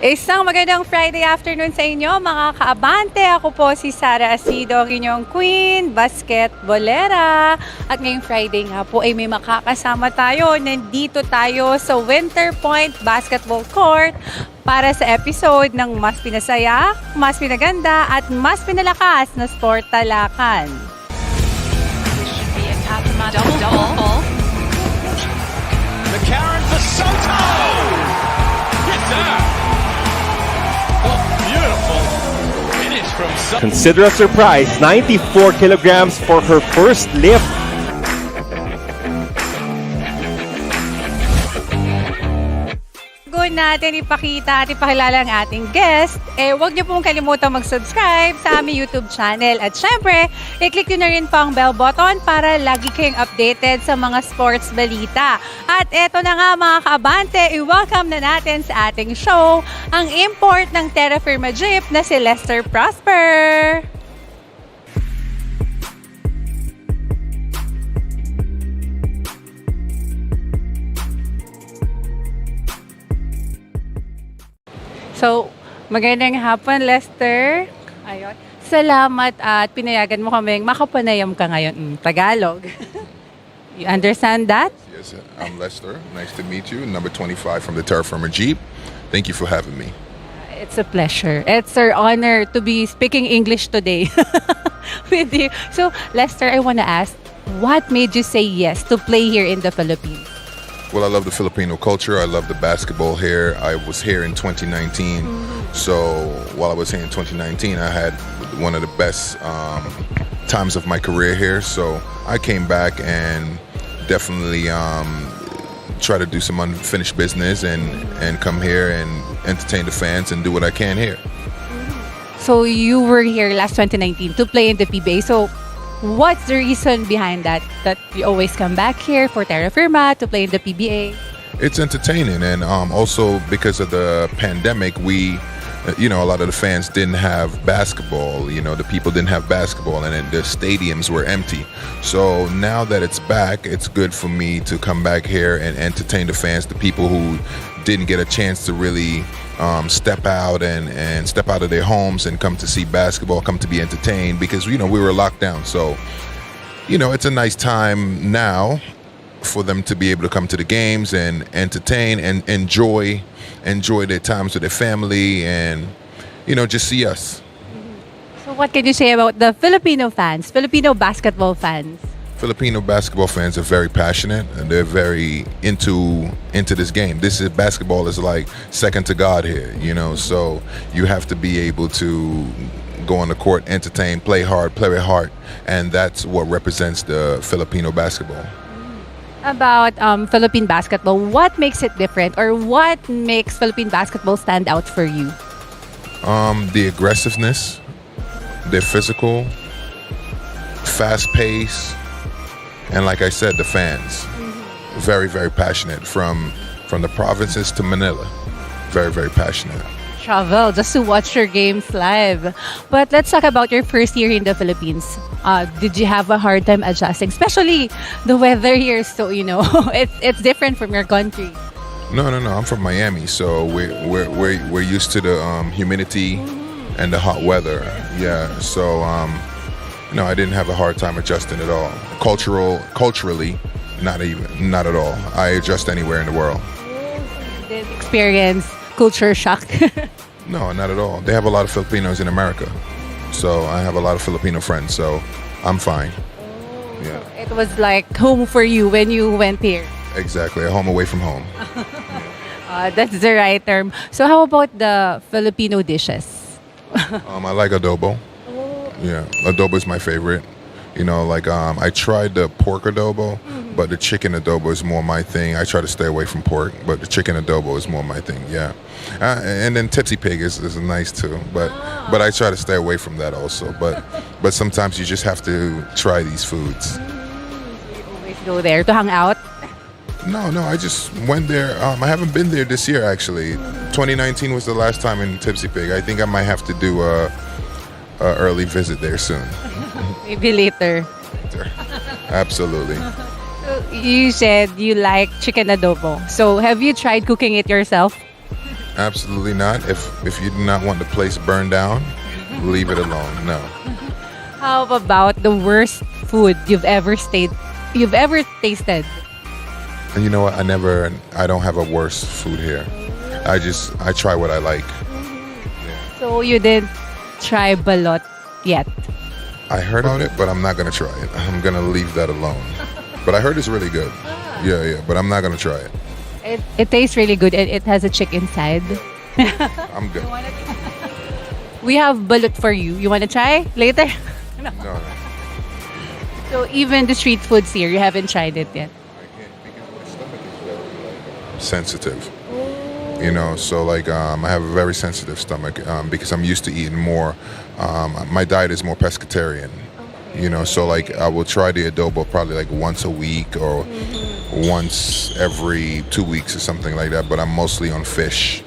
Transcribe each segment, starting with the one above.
Isang magandang Friday afternoon sa inyo mga ka-Abante. Ako po si Sara Asido, ang inyong queen, basketballera. At ngayong Friday nga po ay may makakasama tayo. Nandito tayo sa Winter Point Basketball Court para sa episode ng mas pinasaya, mas pinaganda at mas pinalakas na Sportalakan. Double. McCarron for Soto! Yes, sir! Oh, beautiful finish from Soto. Consider a surprise, 94 kilograms for her first lift. Bago natin ipakita at ipakilala ang ating guest, huwag niyo pong kalimutan mag-subscribe sa aming YouTube channel. At syempre, i-click niyo na rin po ang bell button para lagi kayong updated sa mga sports balita. At eto na nga mga ka-Abante, i-welcome na natin sa ating show ang import ng Terrafirma Dyip na si Lester Prosper. So, magandang hapon, Lester. Ayun. Salamat at pinayagan mo kaming makapanayam ka ngayon. Tagalog. You understand that? Yes, I'm Lester. Nice to meet you. Number 25 from the Terrafirma Dyip. Thank you for having me. It's a pleasure. It's our honor to be speaking English today with you. So, Lester, I want to ask, what made you say yes to play here in the Philippines? Well, I love the Filipino culture. I love the basketball here. I was here in 2019. So while I was here in 2019, I had one of the best times of my career here. So I came back and definitely try to do some unfinished business and come here and entertain the fans and do what I can here. So you were here last 2019 to play in the PBA. So what's the reason behind that you always come back here for Terrafirma to play in the PBA? It's entertaining, and also because of the pandemic, we, a lot of the fans didn't have basketball. The people didn't have basketball, and then the stadiums were empty. So now that it's back, it's good for me to come back here and entertain the fans, the people who didn't get a chance to really step out and step out of their homes and come to see basketball, come to be entertained, because we were locked down. So it's a nice time now for them to be able to come to the games and entertain and enjoy their times with their family and just see us. So what can you say about the Filipino fans, Filipino basketball fans? Filipino basketball fans are very passionate and they're very into this game. Basketball is like second to God here, so you have to be able to go on the court, entertain, play hard, play with heart, and that's what represents the Filipino basketball. About Philippine basketball, what makes it different, or what makes Philippine basketball stand out for you? The aggressiveness, they're physical, fast pace, and like I said, the fans, very, very passionate from the provinces to Manila, very, very passionate. Travel just to watch your games live. But let's talk about your first year in the Philippines. Did you have a hard time adjusting, especially the weather here? So it's different from your country. No. I'm from Miami, so we're used to the humidity and the hot weather. Yeah, so I didn't have a hard time adjusting at all. Culturally, not at all. I adjust anywhere in the world. Did experience culture shock? No, not at all. They have a lot of Filipinos in America, so I have a lot of Filipino friends, so I'm fine. Yeah, It was like home for you when you went here. exactly. A home away from home. That's the right term. So how about the Filipino dishes? I like adobo. Yeah, adobo is my favorite. I tried the pork adobo, but the chicken adobo is more my thing. I try to stay away from pork, but the chicken adobo is more my thing. Yeah, and then tipsy pig is nice too, but I try to stay away from that also. But sometimes you just have to try these foods. You always go there to hang out? No, I just went there. I haven't been there this year actually. 2019 was the last time in Tipsy Pig. I think I might have to do a early visit there soon. Maybe later. Absolutely. So you said you like chicken adobo. So have you tried cooking it yourself? Absolutely not. If you do not want the place burned down, leave it alone. No. How about the worst food you've ever tasted? And you know what? I don't have a worse food here. I try what I like. So you didn't try balot yet. I heard about it, but I'm not gonna try it. I'm gonna leave that alone. But I heard it's really good. Yeah. But I'm not gonna try it. It tastes really good. It has a chick inside. I'm good. We have balut for you. You want to try later? No. So even the street foods here, you haven't tried it yet. Sensitive. You know, so like I have a very sensitive stomach because I'm used to eating more. My diet is more pescatarian. You know, so like I will try the adobo probably like once a week or once every 2 weeks or something like that. But I'm mostly on fish.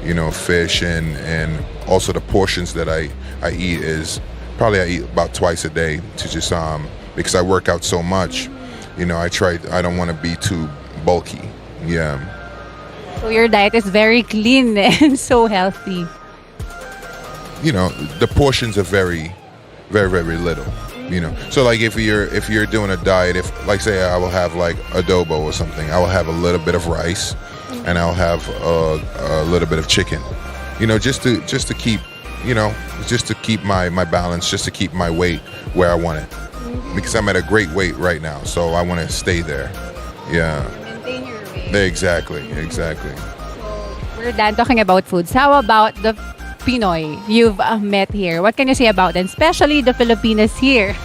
You know, fish and also the portions that I eat is probably I eat about twice a day to just because I work out so much. You know, I don't want to be too bulky. Yeah. So your diet is very clean and so healthy. You know, the portions are very, very, very little. You know, so like if you're doing a diet, if like say I will have like adobo or something, I will have a little bit of rice, and I'll have a little bit of chicken. You know, just to keep, you know, just to keep my balance, just to keep my weight where I want it, because I'm at a great weight right now, so I want to stay there. Yeah. Maintain your weight. Exactly. We're done talking about foods. How about the Pinoy you've met here? What can you say about them, especially the Filipinos here?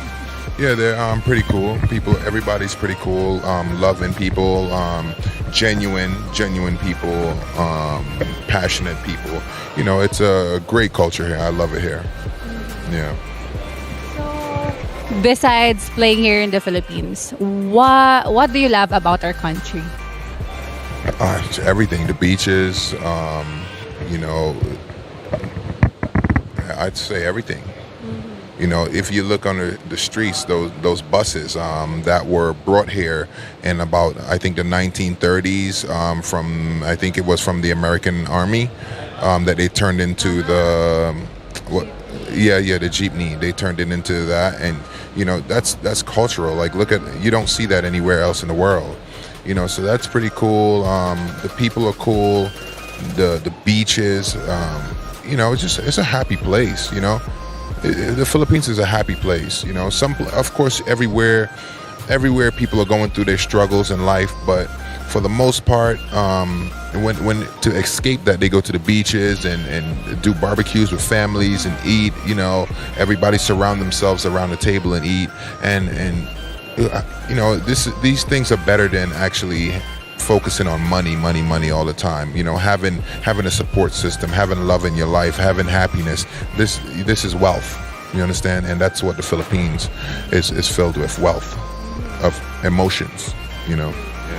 Yeah, they're pretty cool. Everybody's pretty cool. Loving people, genuine people, passionate people. You know, it's a great culture here. I love it here. Yeah. Besides playing here in the Philippines, what do you love about our country? Everything. The beaches. You know, I'd say everything. You know, if you look on the streets, those buses that were brought here in about, I think, the 1930s I think it was from the American Army, that they turned into the jeepney. They turned it into that, and you know that's cultural. Like you don't see that anywhere else in the world. You know, so that's pretty cool. The people are cool. The beaches. You know, it's a happy place. You know. The Philippines is a happy place, you know. Of course, everywhere people are going through their struggles in life, but for the most part, when to escape that, they go to the beaches and do barbecues with families and eat. You know, everybody surround themselves around the table and eat, and you know, these things are better than actually focusing on money all the time. You know, having a support system, having love in your life, having happiness. This is wealth. You understand? And that's what the Philippines is filled with, wealth of emotions. You know.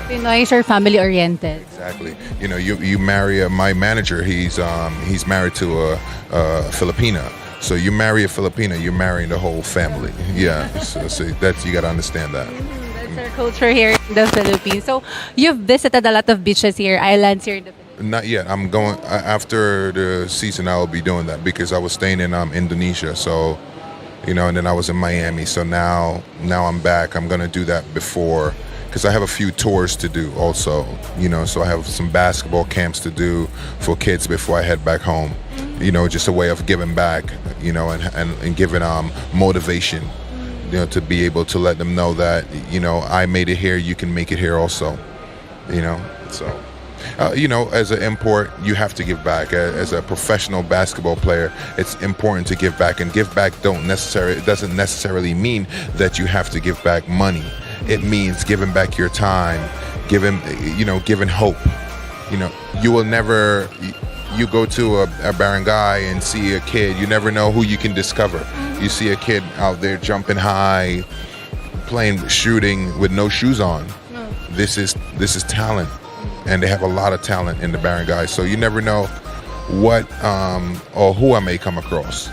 Pinoys are family oriented. Exactly. You know, you marry my manager. He's married to a Filipina. So you marry a Filipina, you're marrying the whole family. Yeah. So that's, you got to understand that. Our culture here in the Philippines. So you've visited a lot of beaches here, islands here in the Philippines. Not yet. I'm going after the season. I will be doing that because I was staying in Indonesia. So, you know, and then I was in Miami. So now I'm back. I'm gonna do that before, because I have a few tours to do also. You know, so I have some basketball camps to do for kids before I head back home. You know, just a way of giving back. You know, and giving motivation. You know, to be able to let them know that, you know, I made it here, you can make it here also. You know, so you know, as an import, you have to give back. As a professional basketball player, it's important to give back, and give back doesn't necessarily mean that you have to give back money. It means giving back your time, giving hope. You know, you will never. You go to a barangay and see a kid, you never know who you can discover. You see a kid out there jumping high, playing, shooting with no shoes on. This is talent, and they have a lot of talent in the barangay. So you never know what or who I may come across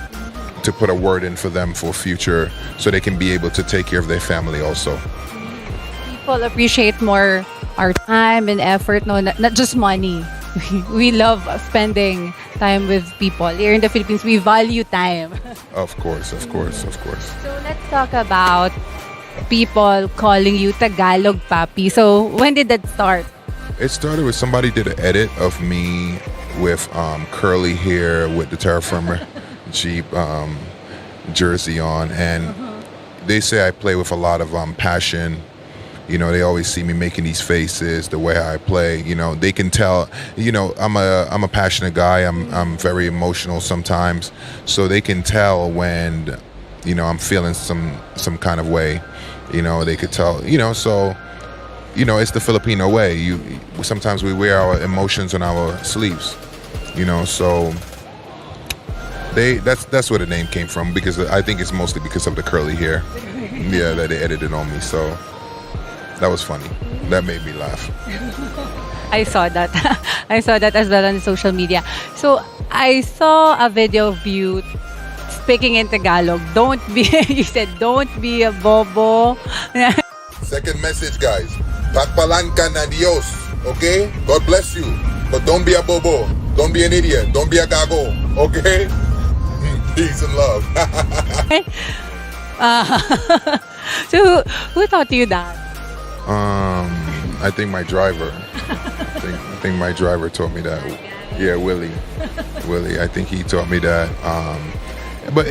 to put a word in for them for future, so they can be able to take care of their family also. People appreciate more our time and effort, no, not just money. we love spending time with people. Here in the Philippines, we value time. Of course. So let's talk about people calling you Tagalog Papi. So when did that start? It started with somebody did an edit of me with curly hair with the Terrafirma Dyip jersey on, and they say I play with a lot of passion. You know, they always see me making these faces, the way I play. You know, they can tell. You know, I'm a passionate guy. I'm very emotional sometimes, so they can tell when, you know, I'm feeling some kind of way. You know, they could tell. You know, so, you know, it's the Filipino way. Sometimes we wear our emotions on our sleeves. You know, so that's where the name came from, because I think it's mostly because of the curly hair. Yeah, that they edited on me. So that was funny. That made me laugh. I saw that. I saw that as well on social media. So I saw a video of you speaking in Tagalog. You said, don't be a bobo. Second message, guys. Pagpalankan na Dios. Okay? God bless you. But don't be a bobo. Don't be an idiot. Don't be a gago. Okay? Peace and love. So who taught you that? I think my driver. I think my driver taught me that. Yeah, Willie. I think he taught me that. But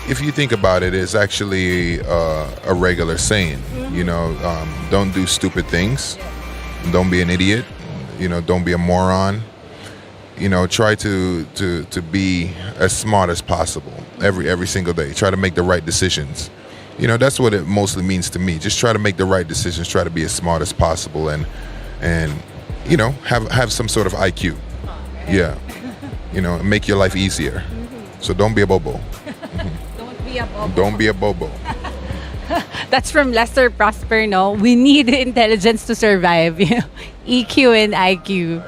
if you think about it, it's actually a regular saying. You know, don't do stupid things. Don't be an idiot. You know, don't be a moron. You know, try to be as smart as possible every single day. Try to make the right decisions. You know, that's what it mostly means to me. Just try to make the right decisions. Try to be as smart as possible, and you know, have some sort of IQ. Yeah, you know, make your life easier. So don't be a bobo. Don't be a bobo. Don't be a bobo. That's from Lester Prosper, no? We need intelligence to survive. You know? EQ and IQ.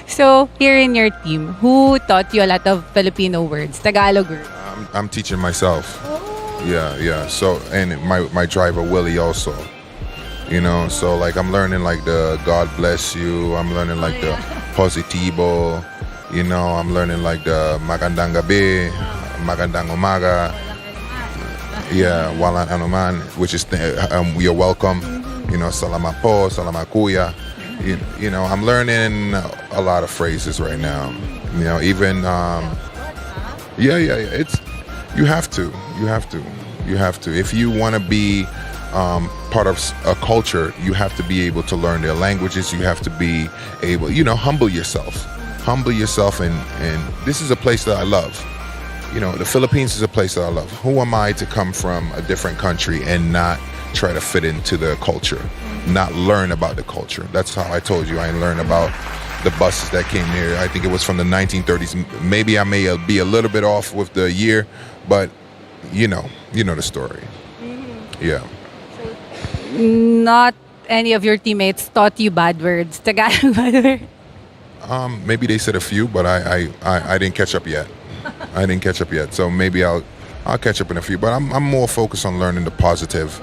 So, here in your team, who taught you a lot of Filipino words, Tagalog words? I'm teaching myself. Yeah. So, and my driver Willie also. You know, so like I'm learning like the God bless you. I'm learning like the positivo. You know, I'm learning like the magandang gabi, magandang umaga. Yeah, walang anuman, which is you're welcome. You know, salamat po, salamat kuya. You know, I'm learning a lot of phrases right now. You know, even yeah. It's you have to. If you want to be part of a culture, you have to be able to learn their languages. You have to be able, you know, humble yourself, and this is a place that I love. You know, the Philippines is a place that I love. Who am I to come from a different country and not try to fit into the culture, not learn about the culture? That's how I told you I learned about the buses that came here. I think it was from the 1930s. Maybe I may be a little bit off with the year, but you know the story. Yeah. Not any of your teammates taught you bad words, Tagalog bad words? Maybe they said a few, but I didn't catch up yet. So maybe I'll catch up in a few. But I'm more focused on learning the positive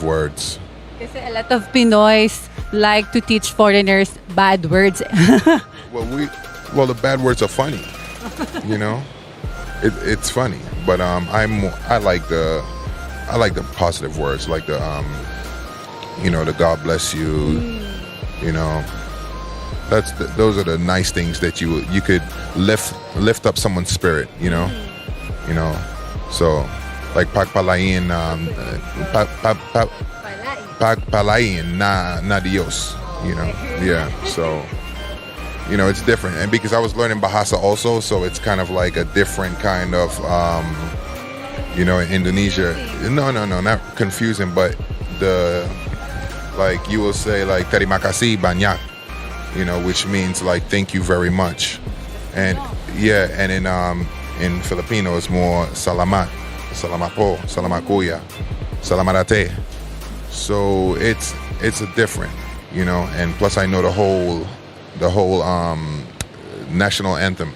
words. Kasi a lot of Pinoys like to teach foreigners bad words. Well, the bad words are funny. You know, it's funny. But I like the positive words, like the you know, the God bless you. You know, those are the nice things that you could lift up someone's spirit. You know, so like pagpalain pagpalain na Dios. You know, yeah. So you know, it's different, and because I was learning Bahasa also, so it's kind of like a different kind of you know, in Indonesia. No, not confusing, but like you will say like terima kasih banyak, you know, which means like thank you very much, and yeah, and in Filipino it's more salamat po, salamat kuya, salamat ate. So it's a different, you know, and plus I know the whole national anthem.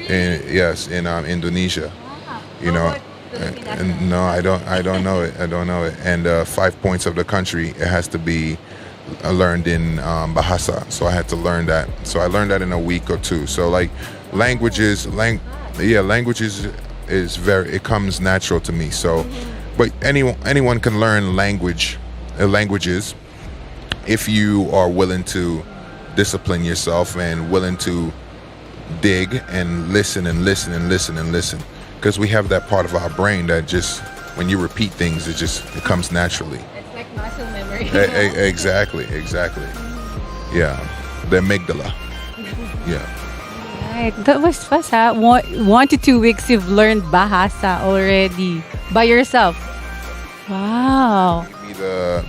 In Indonesia, you know. No, I don't know it. And 5 points of the country, it has to be learned in Bahasa, so I had to learn that. So I learned that in a week or two. So like languages is very, it comes natural to me. So, but anyone can learn languages if you are willing to discipline yourself and willing to dig and listen and listen and listen and listen, because we have that part of our brain that just, when you repeat things, it comes naturally. It's like muscle memory. Exactly. Yeah, the amygdala. Yeah. Right. That was fast, ha? 1 to 2 weeks you've learned Bahasa already by yourself. Wow.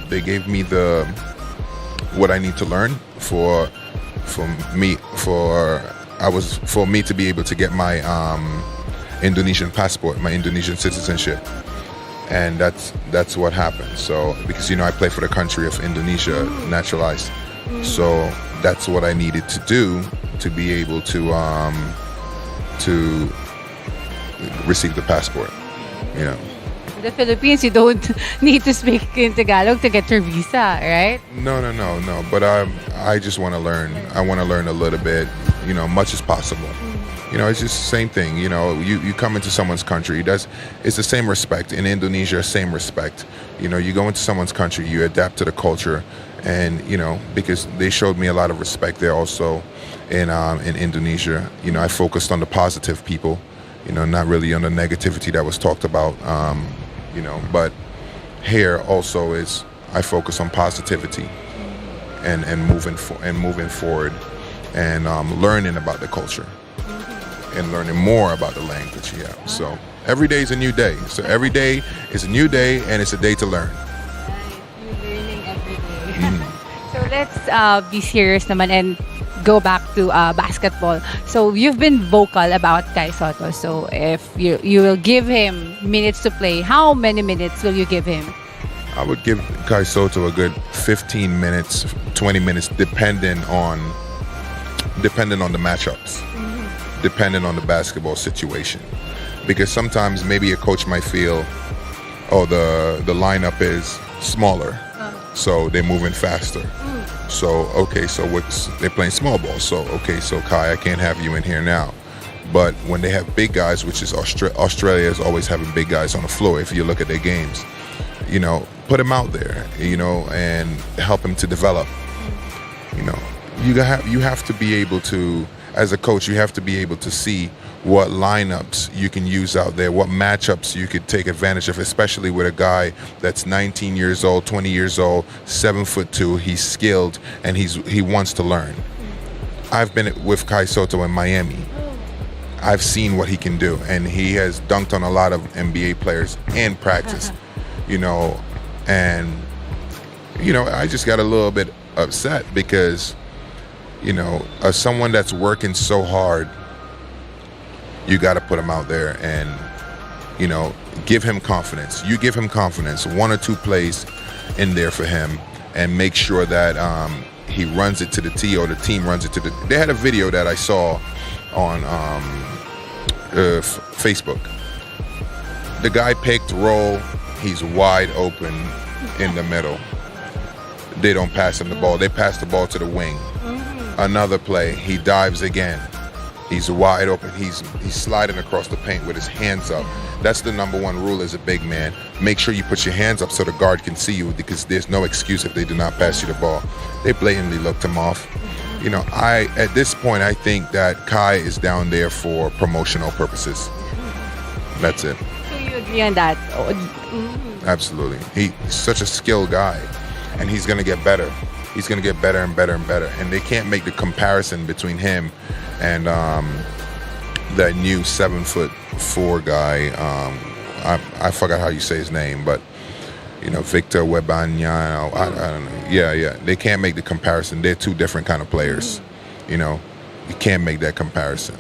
They gave me the what I need to learn for me to be able to get my Indonesian passport, my Indonesian citizenship. And that's what happened. So because I play for the country of Indonesia, naturalized. So that's what I needed to do to be able to receive the passport. In the Philippines, you don't need to speak in Tagalog to get your visa, right? No. But I just want to learn. I want to learn a little bit, much as possible. It's just the same thing. You come into someone's country. It's the same respect. In Indonesia, same respect. You go into someone's country, you adapt to the culture, and because they showed me a lot of respect there also in Indonesia. I focused on the positive people, not really on the negativity that was talked about. But here also I focus on positivity and moving forward and learning about the culture. And learning more about the language, yeah. So every day is a new day. So every day is a new day, and it's a day to learn. You're learning every day. So let's be serious naman and go back to basketball. So you've been vocal about Kai Soto. So if you will give him minutes to play, how many minutes will you give him? I would give Kai Soto a good 15 minutes, 20 minutes, depending on the matchups. Depending on the basketball situation, because sometimes maybe a coach might feel, the lineup is smaller, so they're moving faster. So they're playing small ball. So Kai, I can't have you in here now. But when they have big guys, which is Australia is always having big guys on the floor. If you look at their games, put them out there, and help them to develop. You have to be able to. As a coach, you have to be able to see what lineups you can use out there, what matchups you could take advantage of, especially with a guy that's 19 years old, 20 years old, 7'2". He's skilled and he wants to learn. I've been with Kai Soto in Miami. I've seen what he can do, and he has dunked on a lot of NBA players in practice, and I just got a little bit upset because as someone that's working so hard, you got to put him out there and, give him confidence. You give him confidence, 1 or 2 plays in there for him, and make sure that he runs it to the tee or the team runs it to the... They had a video that I saw on Facebook. The guy picked roll. He's wide open in the middle. They don't pass him the ball. They pass the ball to the wing. Another play, he dives again. He's wide open. He's sliding across the paint with his hands up. That's the number one rule as a big man. Make sure you put your hands up so the guard can see you, because there's no excuse if they do not pass you the ball. They blatantly looked him off. At this point, I think that Kai is down there for promotional purposes. That's it. So you agree on that? Absolutely. He's such a skilled guy, and he's going to get better. He's going to get better and better and better. And they can't make the comparison between him and that new 7'4" guy. I forgot how you say his name, but Victor Wembanyama. I don't know. Yeah. They can't make the comparison. They're two different kind of players. You can't make that comparison.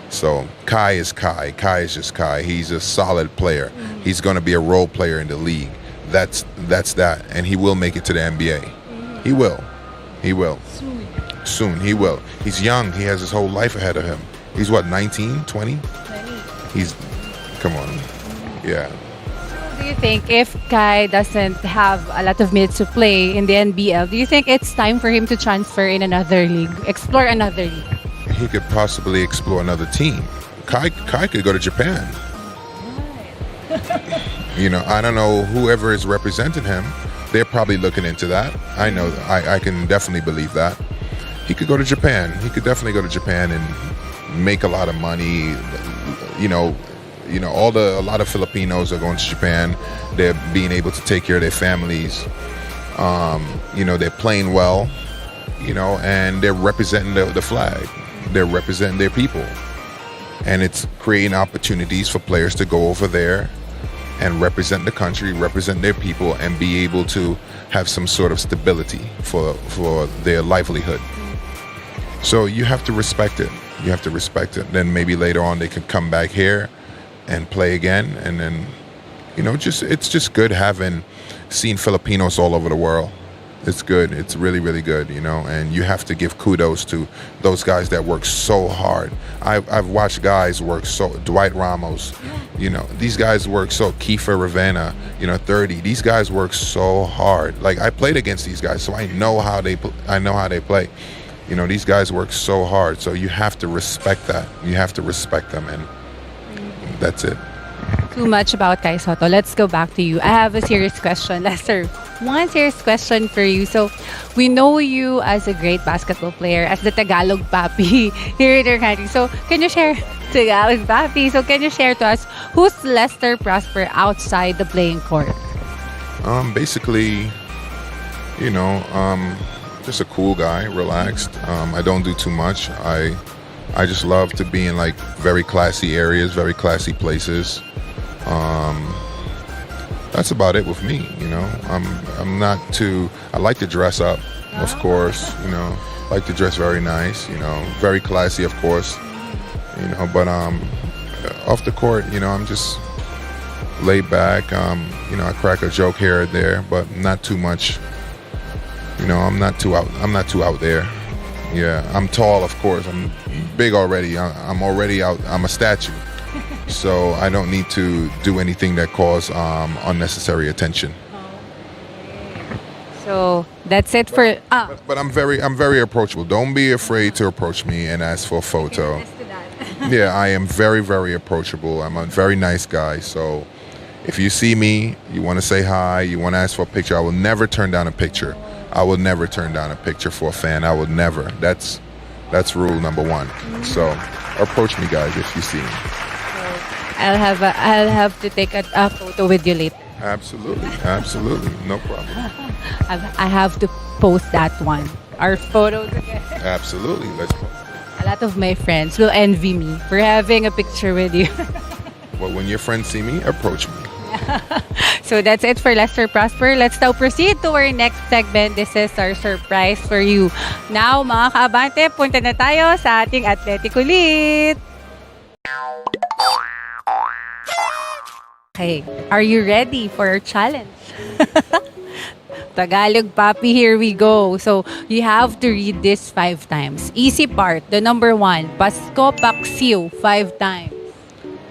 So Kai is Kai. Kai is just Kai. He's a solid player. He's going to be a role player in the league. That's that. And he will make it to the NBA. He will. Soon. He will. He's young. He has his whole life ahead of him. He's what, 19, 20? 20. Come on. Yeah. Do you think if Kai doesn't have a lot of minutes to play in the NBL, do you think it's time for him to transfer in another league, explore another league? He could possibly explore another team. Kai could go to Japan. I don't know whoever is representing him. They're probably looking into that. I know. I can definitely believe that. He could go to Japan. He could definitely go to Japan and make a lot of money. A lot of Filipinos are going to Japan. They're being able to take care of their families. They're playing well. And they're representing the flag. They're representing their people. And it's creating opportunities for players to go over there and represent the country, represent their people, and be able to have some sort of stability for their livelihood. So you have to respect it. You have to respect it. Then maybe later on they can come back here and play again. And then, it's just good seeing Filipinos all over the world. It's good. It's really, really good, and you have to give kudos to those guys that work so hard. I've watched guys work Dwight Ramos, these guys work so, Kiefer Ravenna, 30. These guys work so hard. Like, I played against these guys, so I know how they play. These guys work so hard, so you have to respect that. You have to respect them, and that's it. Too much about Kai Soto. Let's go back to you. I have a serious question, Lester. One serious question for you. So, we know you as a great basketball player, as the Tagalog Papi here in our country. So, can you share Tagalog Papi? So, can you share to us who's Lester Prosper outside the playing court? Basically, just a cool guy, relaxed. I don't do too much. I just love to be in like very classy areas, very classy places. That's about it with me. I'm not too. I like to dress up, of course. Like to dress very nice. Very classy, of course. But off the court, I'm just laid back. I crack a joke here or there, but not too much. I'm not too out there. Yeah, I'm tall, of course. I'm big already. I'm already out. I'm a statue. So I don't need to do anything that cause unnecessary attention. So that's it for. But I'm very approachable. Don't be afraid to approach me and ask for a photo. Yeah, I am very, very approachable. I'm a very nice guy. So if you see me, you want to say hi, you want to ask for a picture, I will never turn down a picture. I will never turn down a picture for a fan. I will never. That's rule number one. So approach me, guys, if you see me. I'll have to take a photo with you later. Absolutely, no problem. I have to post that one. Our photo together. Absolutely, let's go. A lot of my friends will envy me for having a picture with you. Well, when your friends see me, approach me. So that's it for Lester Prosper. Let's now proceed to our next segment. This is our surprise for you. Now, mga kaabante, punta na tayo sa ating athletic ulit. Okay, are you ready for our challenge? Tagalog Papi, here we go. So, you have to read this 5 times. Easy part, the number 1, Pasko Paksiw, 5 times.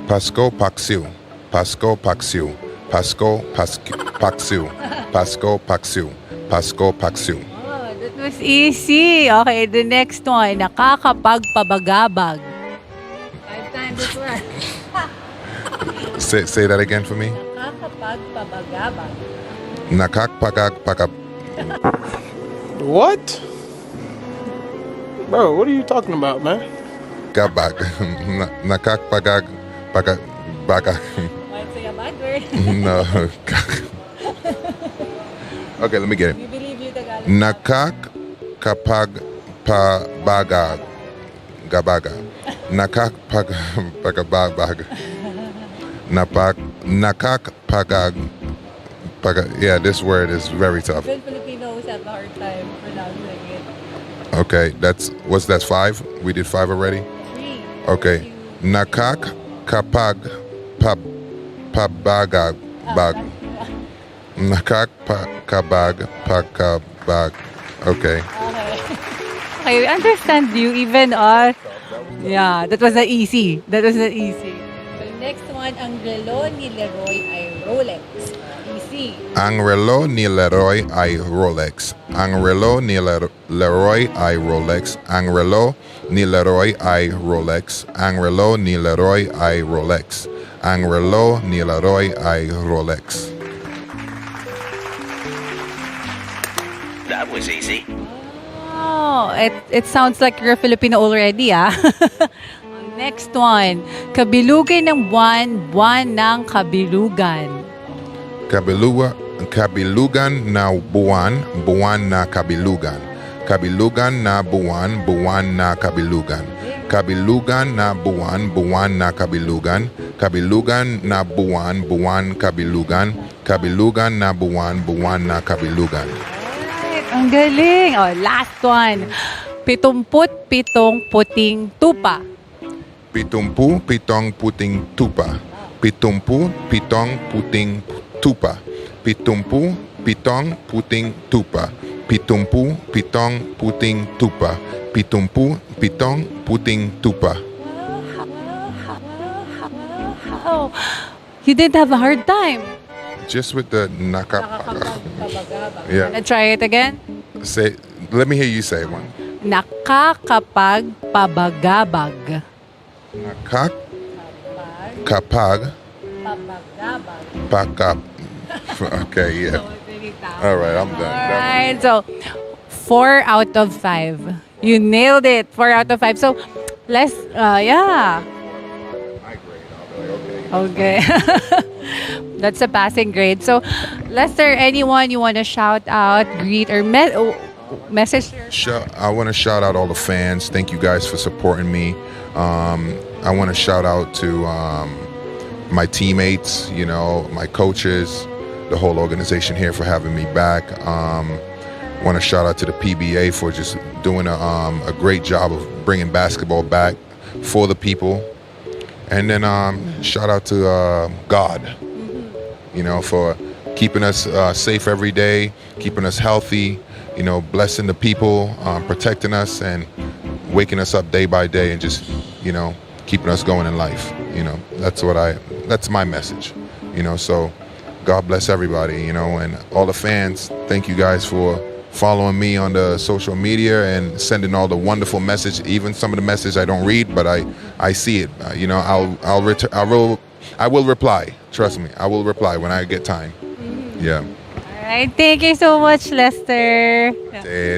Pasko Paksiw. Pasko Paksiw. Pasko Paksiw. Pasko Paksiw. Pasko Paksiw. Oh, that was easy. Okay, the next one, nakakapagpabagabag. 5 times as well. Say that again for me. Nakakapagpabagabag. Nakakpagagpagab. What? Bro, what are you talking about, man? Gabag. Nakakpagag. Bagag. Might say a bad word. No. Okay, let me get it. We believe you, Tagalog. Nakakpagpabagag. Gabaga. Nakakpagpagabag. Nakakpagag. Yeah, this word is very tough. Even Filipinos have a hard time pronouncing it. Okay, that's 5? We did 5 already? 3. Okay. Nakakpagpabagag. Nakakpagpagabag. Okay. Okay, we understand you. Even yeah, that was not easy. Next one, ang relo ni Leroy ay Rolex. Easy. Ang relo ni Leroy ay Rolex. Ang relo ni Leroy ay Rolex. Ang relo ni Leroy ay Rolex. Ang relo ni Leroy ay Rolex. Ang relo ni Leroy ay Rolex. That was easy. Oh, it sounds like you're a Filipino already, ah. Next one, kabilugan ng buwan, buwan ng kabilugan. Kabilugan na buwan, buwan na kabilugan. Kabilugan na buwan, buwan na kabilugan. Kabilugan na buwan, buwan na kabilugan. Kabilugan na buwan, buwan kabilugan. Kabilugan na buwan, buwan na kabilugan. Alright, ang galing. Oh, last one. 77 puting tupa. 77 puting tupa. 77 puting tupa. 77 puting tupa. 77 puting tupa. 77 puting tupa. Oh, you didn't have a hard time. Just with the Yeah. Wanna try it again? Say, let me hear you say one. Nakakapagpabagabag. Kapag pakap. Okay, yeah. All right, I'm done. Alright, so 4 out of 5. You nailed it. 4 out of 5. So let's, yeah. Okay. That's a passing grade. So, Lester, anyone you want to shout out, greet, or message? I want to shout out all the fans. Thank you guys for supporting me. I want to shout out to my teammates, you know, my coaches, the whole organization here for having me back. Want to shout out to the PBA for just doing a great job of bringing basketball back for the people. And then shout out to God, you know, for keeping us safe every day, keeping us healthy, you know, blessing the people, protecting us, and waking us up day by day, and just, you know, keeping us going in life. You know, that's my message, you know. So God bless everybody, you know, and all the fans. Thank you guys for following me on the social media and sending all the wonderful message. Even some of the message I don't read, but I see it. You know, I will reply. Trust me, I will reply when I get time. Yeah. All right. Thank you so much, Lester.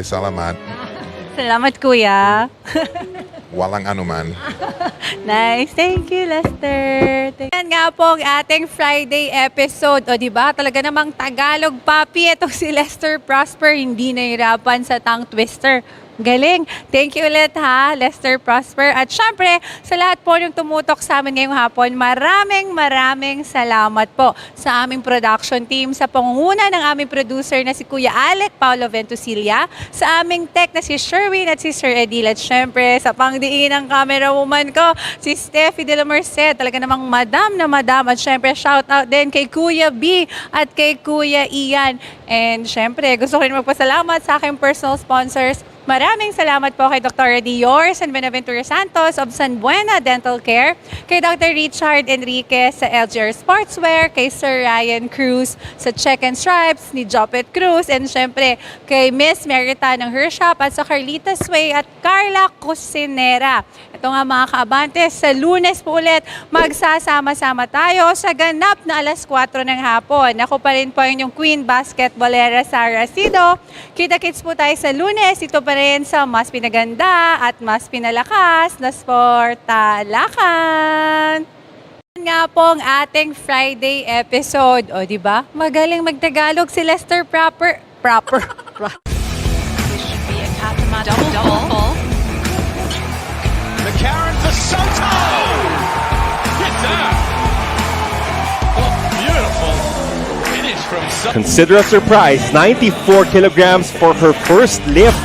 Salamat. Salamat, Kuya. Walang anuman. Nice. Thank you, Lester. Yan nga po ang ating Friday episode. O diba, talaga namang Tagalog Papi. Itong si Lester Prosper, hindi nahirapan sa tongue twister. Galing. Thank you ulit ha, Lester Prosper. At syempre, sa lahat po yung tumutok sa amin ngayong hapon, maraming salamat po sa aming production team, sa pangunguna ng aming producer na si Kuya Alec Paulo Ventusilla, sa aming tech na si Sherwin at si Sir Edil, at syempre sa pangdiin ng camera woman ko, si Steffi de la Merced. Talaga namang madam na madam. At syempre, shout out din kay Kuya B at kay Kuya Ian. And syempre, gusto ko rin magpasalamat sa aking personal sponsors. Maraming salamat po kay Dr. Dior San Benaventura Santos of San Buena Dental Care, kay Dr. Richard Enriquez sa LGR Sportswear, kay Sir Ryan Cruz sa Check and Stripes ni Jopet Cruz, and syempre kay Miss Merita ng Her Shop at sa Carlita Sway at Carla Cusinera. Ito nga mga kaabante, sa Lunes po ulit magsasama-sama tayo sa ganap na 4:00 ng hapon. Ako pa rin po yung Queen Basketballera Sara Sido. Kita-kits po tayo sa Lunes. Ito pa rin sa mas pinaganda at mas pinalakas na Sportalakan. Nga po ang ating Friday episode. O, di ba? Magaling magtagalog si Lester Proper. This should be a kasama double. McCarron for Soto! Get that! Oh, beautiful finish from Soto. Consider a surprise, 94 kilograms for her first lift.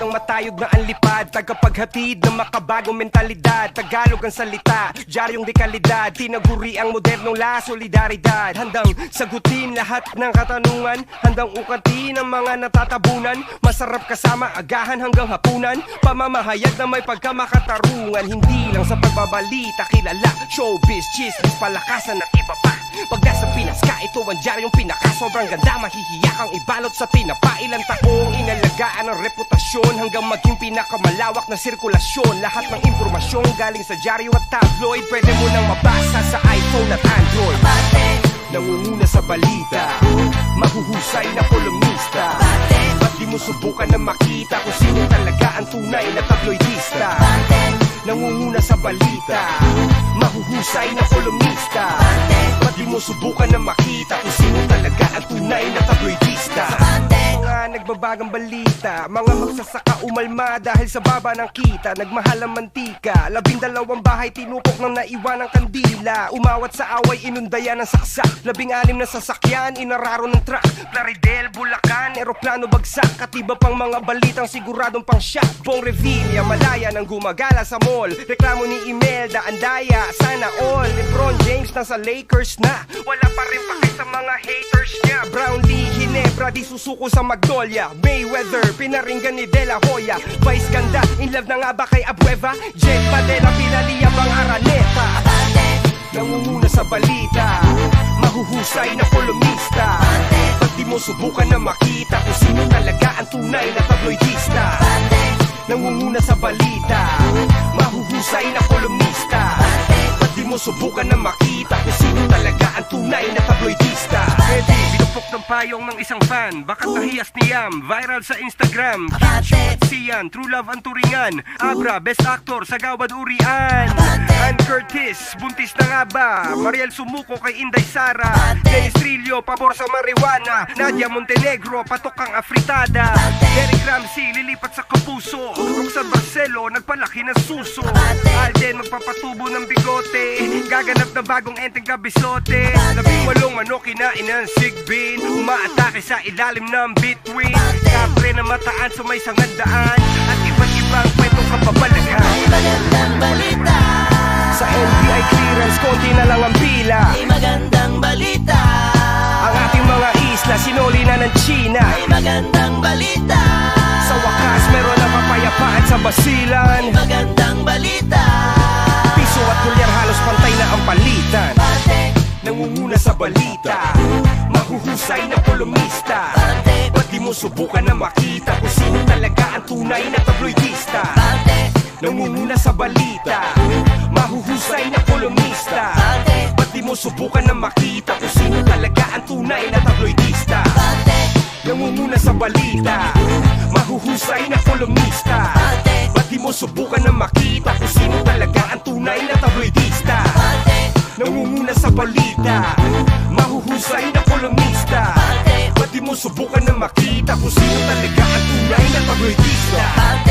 Isang matayog na anlipad, tagapaghatid ng makabagong mentalidad. Tagalog ang salita, diaryong dekalidad. Tinaguri ang modernong la solidaridad. Handang sagutin lahat ng katanungan, handang ukatin ang mga natatabunan. Masarap kasama agahan hanggang hapunan, pamamahayag na may pagkamakatarungan. Hindi lang sa pagbabalita kilala, showbiz, chismis, palakasan at iba pa. Pag nasa Pinas ka, ito ang diaryong pinaka. Sobrang ganda, mahihiyak ang ibalot sa tinapa. Ilang taong inalagaan ang reputasyon hanggang maging pinakamalawak na sirkulasyon. Lahat ng impormasyon galing sa diaryo at tabloid, pwede mo nang mabasa sa iPhone at Android. Nangunguna sa balita, mahuhusay na kolumnista. Ba't di mo subukan na makita kung sino talaga ang tunay na tabloidista? Nangunguna sa balita, mahuhusay na kolumnista. Ba't di mo subukan na makita kung sino talaga ang tunay na tabloidista? Mga nagbabagang balita, mga magsasaka umalma dahil sa baba ng kita. Nagmahal ang mantika, 12 bahay tinupok ng naiwan ng kandila. Umawat sa away, inundayan ng saksak, 16 na sasakyan, inararo ng truck. Plaridel, Bulacan, eroplano bagsak, at iba pang mga balitang siguradong pang shock. Bong Revilla, malaya nang gumagala sa mall. Reklamo ni Imelda, Andaya, sana all. LeBron James nasa Lakers na, wala pa rin pake sa mga haters niya. Brownlee, Ginebra, di susuko sa Magnolia. Mayweather, pinaringgan ni De La Hoya. Vice ganda, in love na nga ba kay Abueva? Jet Padera, pinaliya bang Araneta? Nangunguna sa balita, mahuhusay na kolumnista. Ba't di mo subukan na makita kung sino talaga ang tunay na tabloidista? Nangunguna sa balita, mahuhusay na kolumnista. Ba't di mo subukan na makita kung sino talaga ang tunay na tabloidista? Eddie, binupok ng payong ng isang fan, bakit nahiyas niyam, viral sa Instagram. Kitcho at Sian, true love ang turingan. Abra, best actor sa Gawad Urian. Ann Curtis, buntis na nga ba? Mariel sumuko kay Inday Sara. Dennis Trillo, pabor sa marijuana. Nadia Montenegro, patok ang afritada. Derek Ramsey, lilipat sa Kapuso. Roxanne Barcelo, nagpalaki ng suso. Alden, magpapatubo ng bigote. Gaganap na bagong enteng kabisote. 18 manok kinain ng sigbin. Umaatake sa ilalim ng between. Kapre na mataan sa may sangandaan. At iba't ibang kwentong kapabalagan. Magandang balita. Sa NBI clearance, konti na lang ang pila. May magandang balita. Ang ating mga isla, sinuli na ng China. May magandang balita. Sa wakas, meron ang kapayapaan sa Basilan. May magandang balita. Piso at dolyar halos pantay na ang palitan. Bate, Nangunguna sa balita, mahuhusay na kolumnista. bate, Ba't di mo subukan na makita kung sino talaga ang tunay na tabloidista? bate, Nangunguna sa balita, mahuhusay na kolumnista. bate, Ba't di mo subukan na makita kung sino talaga ang tunay na tabloidista? bate, Nangunguna sa balita, mahuhusay na kolumnista. bate, Ba't di mo subukan na makita kung sino talaga ang tunay na tabloidista? bate, Nangunguna sa balita, mahuhusay na kolumnista. bate, Ba't di mo subukan na makita kung sino talaga ang tunay na tabloidista? bate.